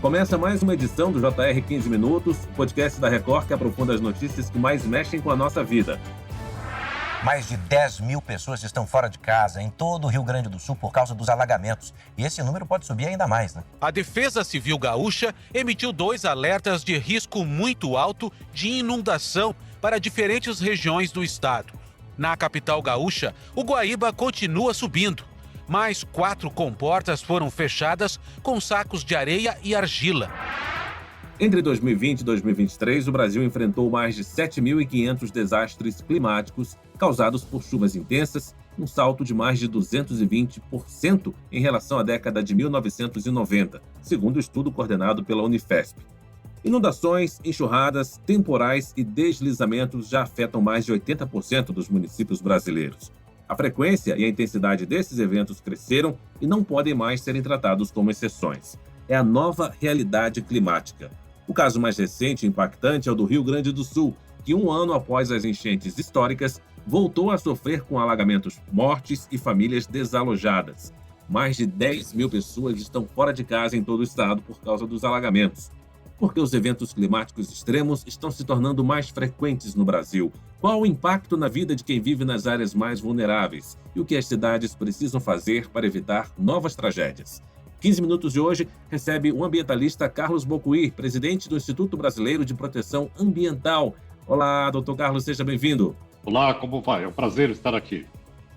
Começa mais uma edição do JR 15 Minutos, o podcast da Record que aprofunda as notícias que mais mexem com a nossa vida. Mais de 10 mil pessoas estão fora de casa em todo o Rio Grande do Sul por causa dos alagamentos. E esse número pode subir ainda mais, né? A Defesa Civil Gaúcha emitiu 2 alertas de risco muito alto de inundação para diferentes regiões do estado. Na capital gaúcha, o Guaíba continua subindo. Mais 4 comportas foram fechadas com sacos de areia e argila. Entre 2020 e 2023, o Brasil enfrentou mais de 7.500 desastres climáticos causados por chuvas intensas, um salto de mais de 220% em relação à década de 1990, segundo o estudo coordenado pela Unifesp. Inundações, enxurradas, temporais e deslizamentos já afetam mais de 80% dos municípios brasileiros. A frequência e a intensidade desses eventos cresceram e não podem mais serem tratados como exceções. É a nova realidade climática. O caso mais recente e impactante é o do Rio Grande do Sul, que 1 ano após as enchentes históricas, voltou a sofrer com alagamentos, mortes e famílias desalojadas. Mais de 10 mil pessoas estão fora de casa em todo o estado por causa dos alagamentos. Porque os eventos climáticos extremos estão se tornando mais frequentes no Brasil. Qual o impacto na vida de quem vive nas áreas mais vulneráveis? E o que as cidades precisam fazer para evitar novas tragédias? 15 Minutos de hoje recebe o ambientalista Carlos Bocuí, presidente do Instituto Brasileiro de Proteção Ambiental. Olá, doutor Carlos, seja bem-vindo. Olá, como vai? É um prazer estar aqui.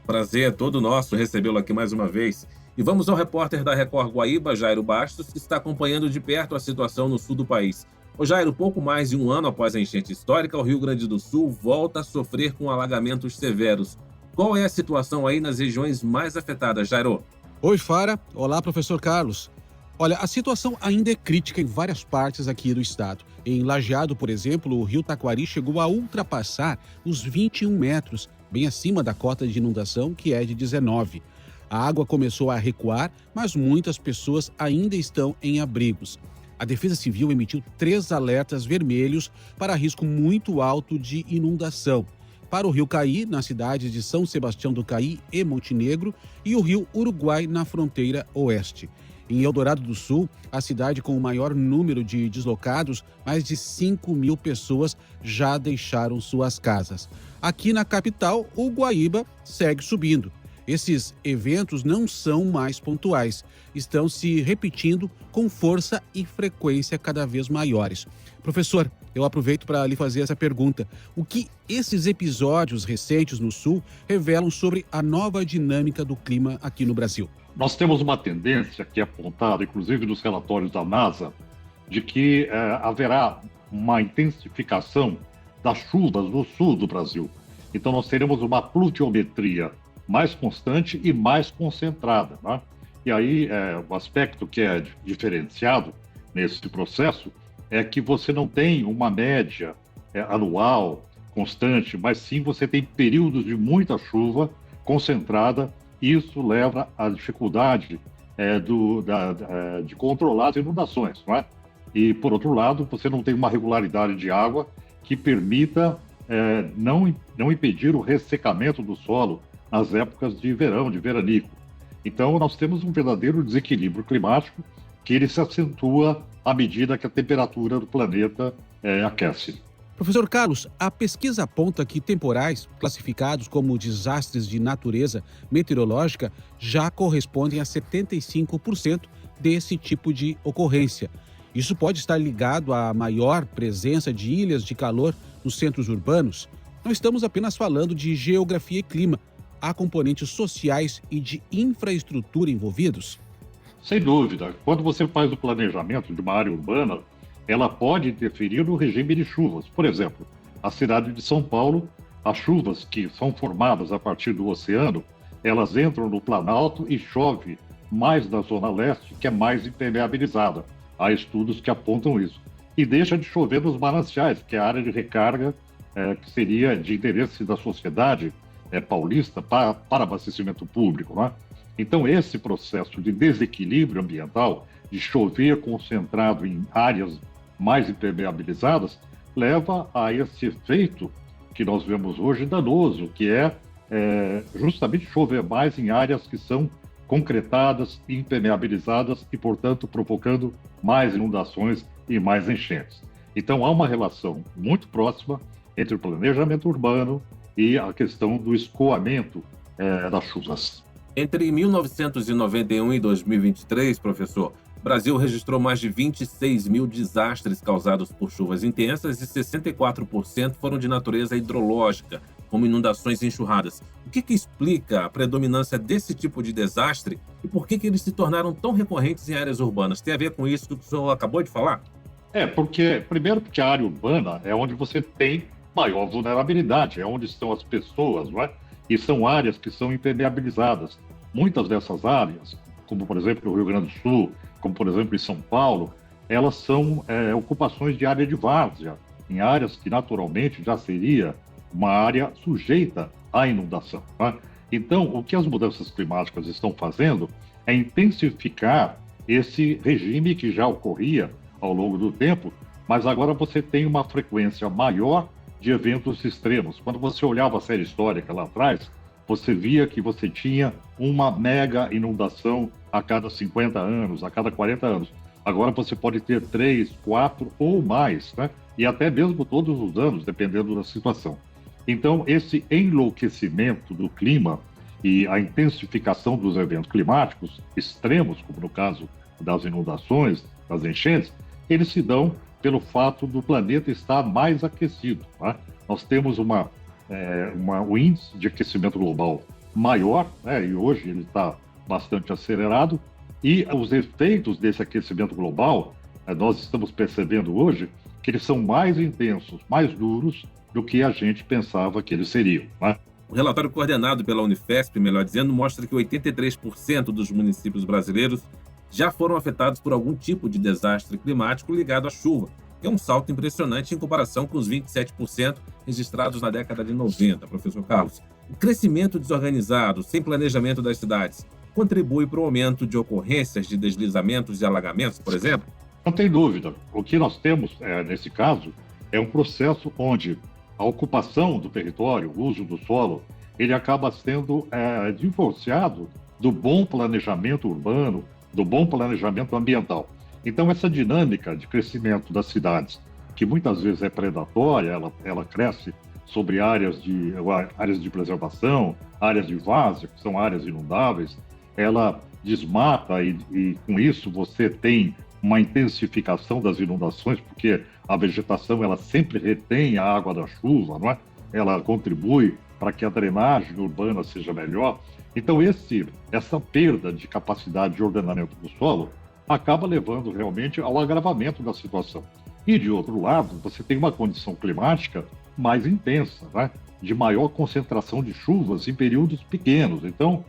Prazer é todo nosso recebê-lo aqui mais uma vez. E vamos ao repórter da Record Guaíba, Jairo Bastos, que está acompanhando de perto a situação no sul do país. Ô Jairo, pouco mais de 1 ano após a enchente histórica, o Rio Grande do Sul volta a sofrer com alagamentos severos. Qual é a situação aí nas regiões mais afetadas, Jairo? Oi, Fara. Olá, professor Carlos. Olha, a situação ainda é crítica em várias partes aqui do estado. Em Lajeado, por exemplo, o rio Taquari chegou a ultrapassar os 21 metros, bem acima da cota de inundação, que é de 19. A água começou a recuar, mas muitas pessoas ainda estão em abrigos. A Defesa Civil emitiu 3 alertas vermelhos para risco muito alto de inundação. Para o rio Caí, nas cidades de São Sebastião do Caí e Montenegro, e o rio Uruguai, na fronteira oeste. Em Eldorado do Sul, a cidade com o maior número de deslocados, mais de 5 mil pessoas já deixaram suas casas. Aqui na capital, o Guaíba segue subindo. Esses eventos não são mais pontuais, estão se repetindo com força e frequência cada vez maiores. Professor, eu aproveito para lhe fazer essa pergunta. O que esses episódios recentes no Sul revelam sobre a nova dinâmica do clima aqui no Brasil? Nós temos uma tendência que é apontada, inclusive nos relatórios da NASA, de que haverá uma intensificação das chuvas no sul do Brasil. Então nós teremos uma pluviometria mais constante e mais concentrada, né? E aí, o aspecto que é diferenciado nesse processo é que você não tem uma média anual, constante, mas sim você tem períodos de muita chuva concentrada, e isso leva à dificuldade de controlar as inundações, não é? E, por outro lado, você não tem uma regularidade de água que permita não impedir o ressecamento do solo nas épocas de verão, de veranico. Então, nós temos um verdadeiro desequilíbrio climático que ele se acentua à medida que a temperatura do planeta aquece. Professor Carlos, a pesquisa aponta que temporais, classificados como desastres de natureza meteorológica, já correspondem a 75% desse tipo de ocorrência. Isso pode estar ligado à maior presença de ilhas de calor nos centros urbanos? Não estamos apenas falando de geografia e clima. Há componentes sociais e de infraestrutura envolvidos? Sem dúvida. Quando você faz o planejamento de uma área urbana, ela pode interferir no regime de chuvas. Por exemplo, a cidade de São Paulo, as chuvas que são formadas a partir do oceano, elas entram no Planalto e chove mais na Zona Leste, que é mais impermeabilizada. Há estudos que apontam isso. E deixa de chover nos mananciais, que é a área de recarga que seria de interesse da sociedade paulista para abastecimento público, né? Então, esse processo de desequilíbrio ambiental, de chover concentrado em áreas mais impermeabilizadas, leva a esse efeito que nós vemos hoje danoso, que é justamente chover mais em áreas que são concretadas, impermeabilizadas e, portanto, provocando mais inundações e mais enchentes. Então, há uma relação muito próxima entre o planejamento urbano e a questão do escoamento das chuvas. Entre 1991 e 2023, professor, o Brasil registrou mais de 26 mil desastres causados por chuvas intensas e 64% foram de natureza hidrológica, como inundações e enxurradas. O que explica a predominância desse tipo de desastre e por que eles se tornaram tão recorrentes em áreas urbanas? Tem a ver com isso que o senhor acabou de falar? Primeiro porque a área urbana é onde você tem maior vulnerabilidade, é onde estão as pessoas, não é? E são áreas que são impermeabilizadas. Muitas dessas áreas, como por exemplo no Rio Grande do Sul, como por exemplo em São Paulo, elas são ocupações de área de várzea, em áreas que naturalmente já seria uma área sujeita à inundação. Tá? Então, o que as mudanças climáticas estão fazendo é intensificar esse regime que já ocorria ao longo do tempo, mas agora você tem uma frequência maior de eventos extremos. Quando você olhava a série histórica lá atrás, você via que você tinha uma mega inundação a cada 50 anos, a cada 40 anos. Agora você pode ter 3, 4 ou mais, né? E até mesmo todos os anos, dependendo da situação. Então, esse enlouquecimento do clima e a intensificação dos eventos climáticos extremos, como no caso das inundações, das enchentes, eles se dão pelo fato do planeta estar mais aquecido. Tá? Nós temos um índice de aquecimento global maior, né? E hoje ele está bastante acelerado, e os efeitos desse aquecimento global, nós estamos percebendo hoje que eles são mais intensos, mais duros do que a gente pensava que eles seriam. Né? O relatório coordenado pela Unifesp, melhor dizendo, mostra que 83% dos municípios brasileiros já foram afetados por algum tipo de desastre climático ligado à chuva, que é um salto impressionante em comparação com os 27% registrados na década de 90, professor Carlos. O crescimento desorganizado, sem planejamento das cidades, contribui para o aumento de ocorrências de deslizamentos e alagamentos, por exemplo? Não tem dúvida. O que nós temos, nesse caso, é um processo onde a ocupação do território, o uso do solo, ele acaba sendo divorciado do bom planejamento urbano, do bom planejamento ambiental. Então, essa dinâmica de crescimento das cidades, que muitas vezes é predatória, ela cresce sobre áreas de preservação, áreas de várzea, que são áreas inundáveis, ela desmata e com isso você tem uma intensificação das inundações, porque a vegetação ela sempre retém a água da chuva, não é? Ela contribui para que a drenagem urbana seja melhor. Então, essa perda de capacidade de ordenamento do solo acaba levando realmente ao agravamento da situação. E, de outro lado, você tem uma condição climática mais intensa, né? De maior concentração de chuvas em períodos pequenos. Então,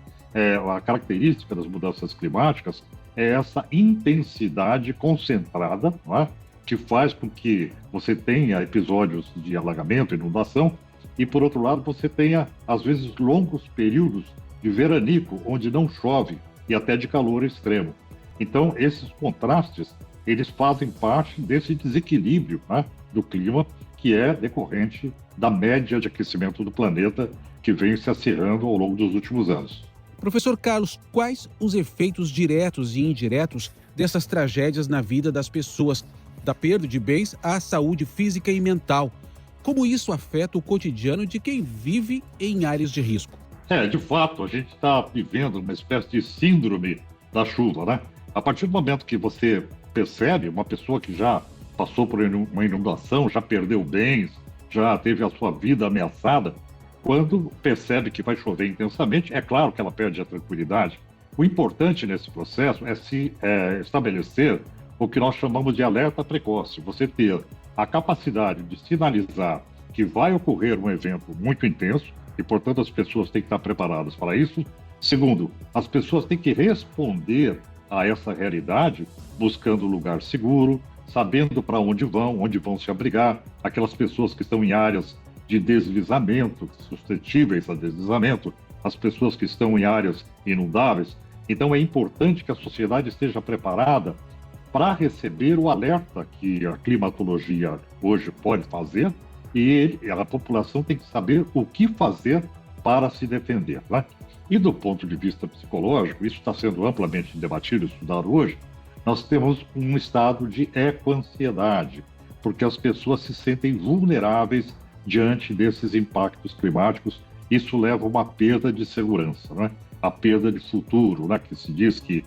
a característica das mudanças climáticas é essa intensidade concentrada, não é? Que faz com que você tenha episódios de alagamento, inundação, e, por outro lado, você tenha, às vezes, longos períodos de veranico, onde não chove, e até de calor extremo. Então, esses contrastes, eles fazem parte desse desequilíbrio, né, do clima, que é decorrente da média de aquecimento do planeta que vem se acirrando ao longo dos últimos anos. Professor Carlos, quais os efeitos diretos e indiretos dessas tragédias na vida das pessoas, da perda de bens à saúde física e mental? Como isso afeta o cotidiano de quem vive em áreas de risco? De fato, a gente está vivendo uma espécie de síndrome da chuva, né? A partir do momento que você percebe uma pessoa que já passou por uma inundação, já perdeu bens, já teve a sua vida ameaçada, quando percebe que vai chover intensamente, é claro que ela perde a tranquilidade. O importante nesse processo é se estabelecer o que nós chamamos de alerta precoce. Você ter a capacidade de sinalizar que vai ocorrer um evento muito intenso e, portanto, as pessoas têm que estar preparadas para isso. Segundo, as pessoas têm que responder a essa realidade buscando um lugar seguro, sabendo para onde vão se abrigar. Aquelas pessoas que estão em áreas de deslizamento, suscetíveis a deslizamento, as pessoas que estão em áreas inundáveis. Então, é importante que a sociedade esteja preparada para receber o alerta que a climatologia hoje pode fazer, e a população tem que saber o que fazer para se defender. Né? E do ponto de vista psicológico, isso está sendo amplamente debatido e estudado hoje, nós temos um estado de ecoansiedade, porque as pessoas se sentem vulneráveis diante desses impactos climáticos. Isso leva a uma perda de segurança, né? A perda de futuro, né? Que se diz que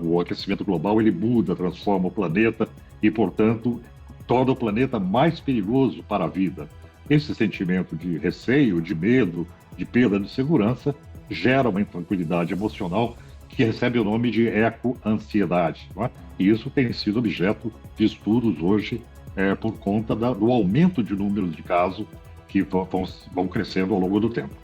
o aquecimento global ele muda, transforma o planeta e, portanto, torna o planeta mais perigoso para a vida. Esse sentimento de receio, de medo, de perda de segurança gera uma intranquilidade emocional que recebe o nome de ecoansiedade, não é? E isso tem sido objeto de estudos hoje por conta do aumento de números de casos que vão crescendo ao longo do tempo.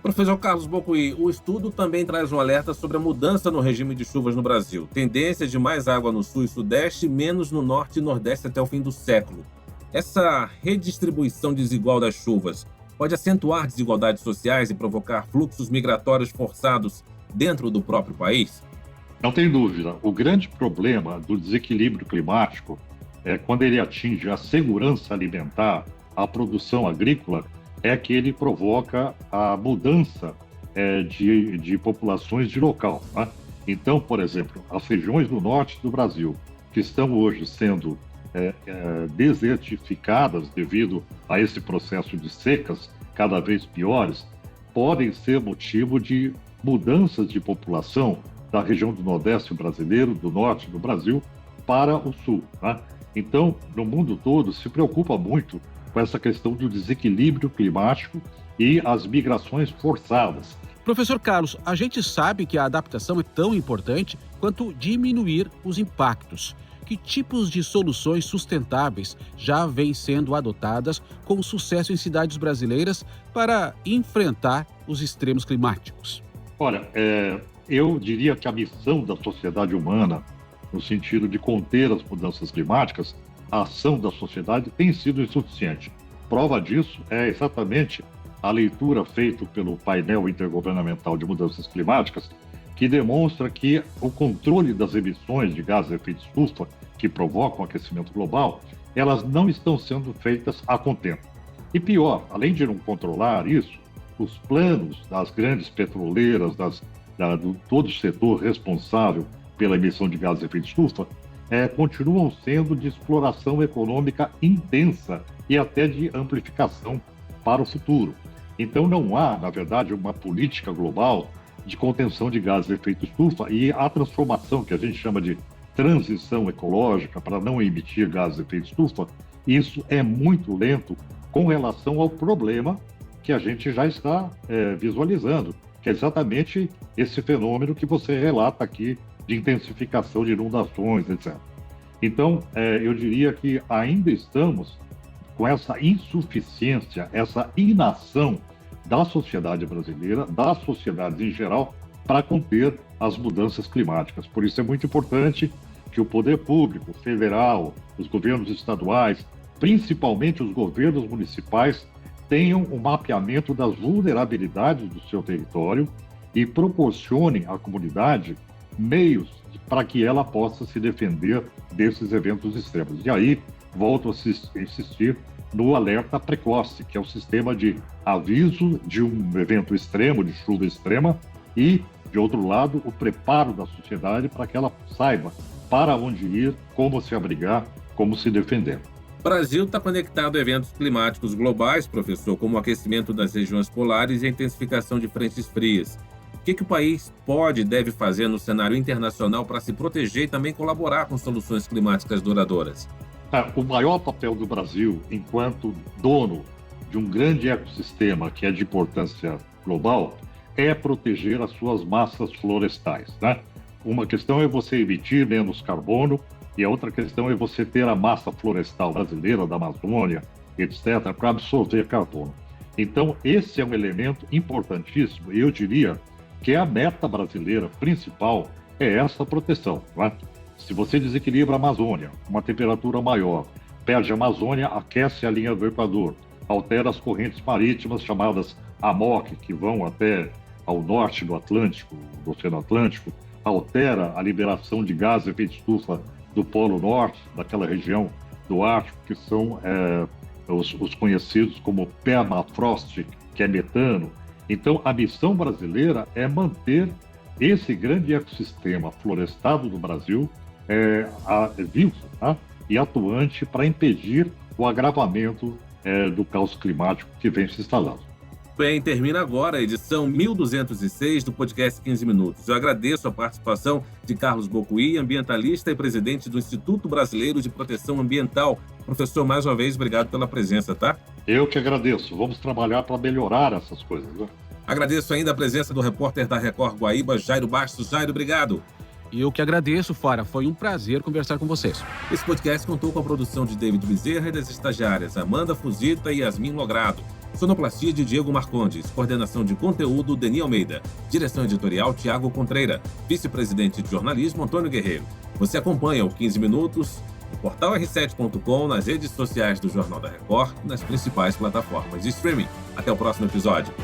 Professor Carlos Bocuí, o estudo também traz um alerta sobre a mudança no regime de chuvas no Brasil. Tendência de mais água no sul e sudeste, menos no norte e nordeste até o fim do século. Essa redistribuição desigual das chuvas pode acentuar desigualdades sociais e provocar fluxos migratórios forçados dentro do próprio país? Não tem dúvida. O grande problema do desequilíbrio climático é quando ele atinge a segurança alimentar, a produção agrícola, é que ele provoca a mudança de populações de local, né? Então, por exemplo, as regiões do norte do Brasil, que estão hoje sendo desertificadas devido a esse processo de secas cada vez piores, podem ser motivo de mudanças de população da região do Nordeste brasileiro, do Norte do Brasil, para o Sul, né? Então, no mundo todo, se preocupa muito com essa questão do desequilíbrio climático e as migrações forçadas. Professor Carlos, a gente sabe que a adaptação é tão importante quanto diminuir os impactos. Que tipos de soluções sustentáveis já vêm sendo adotadas com sucesso em cidades brasileiras para enfrentar os extremos climáticos? Olha, eu diria que a missão da sociedade humana, no sentido de conter as mudanças climáticas, a ação da sociedade tem sido insuficiente. Prova disso é exatamente a leitura feita pelo painel intergovernamental de mudanças climáticas, que demonstra que o controle das emissões de gases de efeito estufa que provocam o aquecimento global, elas não estão sendo feitas a contento. E pior, além de não controlar isso, os planos das grandes petroleiras, todo o setor responsável pela emissão de gases de efeito estufa, continuam sendo de exploração econômica intensa e até de amplificação para o futuro. Então não há, na verdade, uma política global de contenção de gases de efeito estufa, e a transformação que a gente chama de transição ecológica para não emitir gases de efeito estufa, isso é muito lento com relação ao problema que a gente já está visualizando, que é exatamente esse fenômeno que você relata aqui de intensificação de inundações, etc. Então, eu diria que ainda estamos com essa insuficiência, essa inação da sociedade brasileira, das sociedades em geral, para conter as mudanças climáticas. Por isso é muito importante que o poder público, federal, os governos estaduais, principalmente os governos municipais, tenham um mapeamento das vulnerabilidades do seu território e proporcionem à comunidade meios para que ela possa se defender desses eventos extremos. E aí, volto a insistir no alerta precoce, que é o sistema de aviso de um evento extremo, de chuva extrema, e, de outro lado, o preparo da sociedade para que ela saiba para onde ir, como se abrigar, como se defender. O Brasil está conectado a eventos climáticos globais, professor, como o aquecimento das regiões polares e a intensificação de frentes frias. O que o país pode e deve fazer no cenário internacional para se proteger e também colaborar com soluções climáticas duradouras? O maior papel do Brasil, enquanto dono de um grande ecossistema que é de importância global, é proteger as suas massas florestais, né? Uma questão é você emitir menos carbono e a outra questão é você ter a massa florestal brasileira, da Amazônia, etc., para absorver carbono. Então, esse é um elemento importantíssimo, e eu diria que a meta brasileira principal é essa proteção, né? Se você desequilibra a Amazônia, uma temperatura maior, perde a Amazônia, aquece a linha do Equador, altera as correntes marítimas chamadas AMOC, que vão até ao norte do Atlântico, do Oceano Atlântico, altera a liberação de gases de efeito estufa do Polo Norte, daquela região do Ártico, que são os conhecidos como permafrost, que é metano. Então, a missão brasileira é manter esse grande ecossistema florestado do Brasil vivo, tá? E atuante para impedir o agravamento do caos climático que vem se instalando. Bem, termina agora a edição 1206 do podcast 15 Minutos. Eu agradeço a participação de Carlos Bocuí, ambientalista e presidente do Instituto Brasileiro de Proteção Ambiental. Professor, mais uma vez, obrigado pela presença, tá? Eu que agradeço. Vamos trabalhar para melhorar essas coisas, né? Agradeço ainda a presença do repórter da Record Guaíba, Jairo Bastos. Jairo, obrigado. E eu que agradeço, Fara. Foi um prazer conversar com vocês. Esse podcast contou com a produção de David Bezerra e das estagiárias Amanda Fuzita e Yasmin Logrado. Sonoplastia de Diego Marcondes. Coordenação de conteúdo, Deni Almeida. Direção editorial, Tiago Contreira. Vice-presidente de jornalismo, Antônio Guerreiro. Você acompanha o 15 Minutos no portal r7.com, nas redes sociais do Jornal da Record e nas principais plataformas de streaming. Até o próximo episódio.